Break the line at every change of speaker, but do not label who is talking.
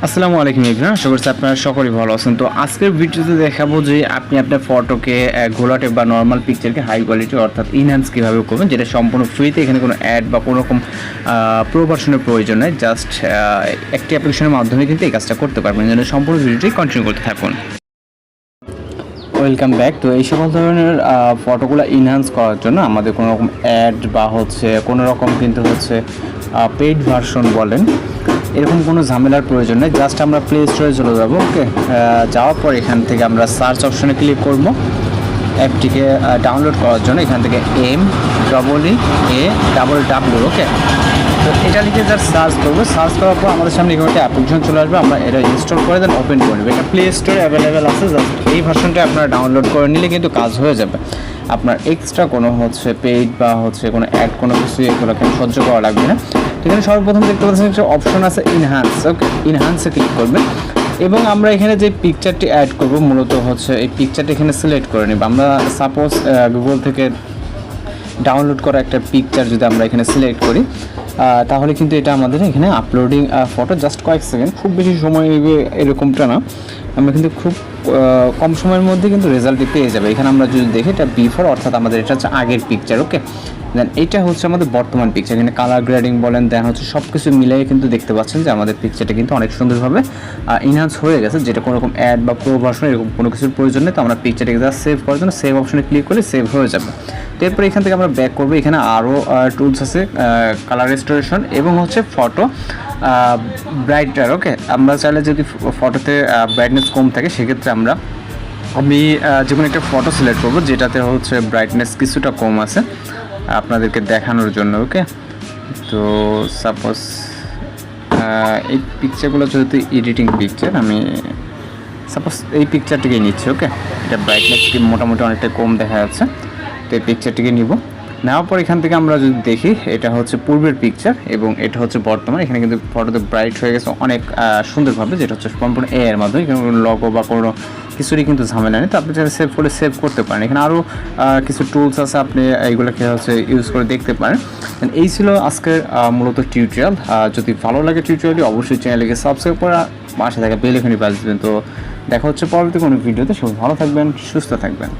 আসসালামু আলাইকুম এভরিওয়ান, আশা করছি আপনারা সকলেই ভালো আছেন। তো আজকের ভিডিওতে দেখাবো যে আপনি আপনার ফটোকে ঘোলাটে বা নর্মাল পিকচারকে হাই কোয়ালিটি অর্থাৎ ইনহ্যান্স কীভাবে করবেন, যেটা সম্পূর্ণ ফ্রিতে। এখানে কোনো অ্যাড বা কোনো রকম প্রো ভার্সনের প্রয়োজন নেই, জাস্ট একটি অ্যাপ্লিকেশনের মাধ্যমে কিন্তু এই কাজটা করতে পারবেন। যেন সম্পূর্ণ ভিডিওটি কন্টিনিউ করতে থাকুন। Welcome back. তো এই সকল ধরনের ফটোগুলো ইনহ্যান্স করার জন্য আমাদের কোনো রকম অ্যাড বা কোনো রকম কিন্তু পেইড ভার্সন বলেন, এরকম কোনো ঝামেলার প্রয়োজন নেই। জাস্ট আমরা প্লে স্টোরে চলে যাবো। ওকে, যাওয়ার পর এখান থেকে আমরা সার্চ অপশনে ক্লিক করব অ্যাপটিকে ডাউনলোড করার জন্য। এখান থেকে MEEAW। ওকে, তো এটা লিখে জাস্ট সার্চ করবো। সার্চ করার পর আমাদের সামনে এখানে একটা অ্যাপ্লিকেশন চলে আসবে। আমরা এটা ইনস্টল করে দেন ওপেন করে নেব। এটা প্লে স্টোরে অ্যাভেলেবেল আছে। জাস্ট এই ভার্সনটা আপনারা ডাউনলোড করে নিলে কিন্তু কাজ হয়ে যাবে। আপনার এক্সট্রা কোনো পেইড বা কোনো অ্যাড কোনো কিছু এগুলো সহ্য করা লাগবে না। এখানে সর্বপ্রথম দেখতে পাচ্ছেন একটা অপশন আছে ইনহ্যান্স। ওকে, ইনহ্যান্সে ক্লিক করবেন এবং আমরা এখানে যে পিকচারটি অ্যাড করব মূলত এই পিকচারটি এখানে সিলেক্ট করে নেব। আমরা সাপোজ গুগল থেকে ডাউনলোড করা একটা পিকচার যদি আমরা এখানে সিলেক্ট করি, তাহলে কিন্তু এটা আমাদের এখানে আপলোডিং ফটো জাস্ট কয়েক সেকেন্ড, খুব বেশি সময় নেবে এরকমটা না। আমরা কিন্তু খুব কম সময়ের মধ্যে কিন্তু রেজাল্টটি পেয়ে যাবে। এখানে আমরা যদি দেখি এটা বিফোর, অর্থাৎ আমাদের এটা হচ্ছে আগের পিকচার। ওকে, দেন এইটা হচ্ছে আমাদের বর্তমান পিকচার। এখানে কালার গ্রেডিং বলেন, দেন সব কিছু মিলিয়ে কিন্তু দেখতে পাচ্ছেন যে আমাদের পিকচারটা কিন্তু অনেক সুন্দরভাবে ইনহ্যান্স হয়ে গেছে, যেটা কোনো রকম অ্যাড বা প্রো ভার্সন এরকম কোনো কিছুর প্রয়োজন নেই। তো আমরা পিকচারটাকে জাস্ট সেভ করার জন্য সেভ অপশনে ক্লিক করলে সেভ হয়ে যাবে। তো এরপর এখান থেকে আমরা ব্যাক করবো। এখানে আরও টুলস আছে, কালার রেস্টোরেশন এবং ফটো ব্রাইটার। ওকে, আমরা চাইলে যদি ফটোতে ব্রাইটনেস কম থাকে সেক্ষেত্রে আমি যে কোনো একটা ফটো সিলেক্ট করবো যেটাতে ব্রাইটনেস কিছুটা কম আছে আপনাদেরকে দেখানোর জন্য। ওকে, তো সাপোজ এই পিকচারগুলো যেহেতু এডিটিং পিকচার, আমি সাপোজ এই পিকচারটিকে নিচ্ছি। ওকে, এটা ব্রাইটনেস মোটামুটি অনেকটা কম দেখা যাচ্ছে। তো এই পিকচারটিকে নিব। নেওয়ার পর এখান থেকে আমরা যদি দেখি, এটা হচ্ছে পূর্বের পিকচার এবং এটা হচ্ছে বর্তমান। এখানে কিন্তু ফটোতে ব্রাইট হয়ে গেছে অনেক সুন্দরভাবে, যেটা হচ্ছে সম্পূর্ণ এর মাধ্যমে। এখানে কোনো লগো বা কোনো কিছুরই কিন্তু ঝামেলা নেই। তো আপনি যারা সেভ করতে পারেন। এখানে আরও কিছু টুলস আছে, আপনি এইগুলোকে ইউজ করে দেখতে পারেন। এই ছিল আজকের মূলত টিউটোরিয়াল। যদি ভালো লাগে টিউটোরিয়ালটি, অবশ্যই চ্যানেলকে সাবস্ক্রাইব করে পাশে থাকা বেল আইকনটি বাজিয়ে দেবেন। তো দেখা হচ্ছে পরবর্তী কোনো ভিডিওতে। সবাই ভালো থাকবেন, সুস্থ থাকবেন।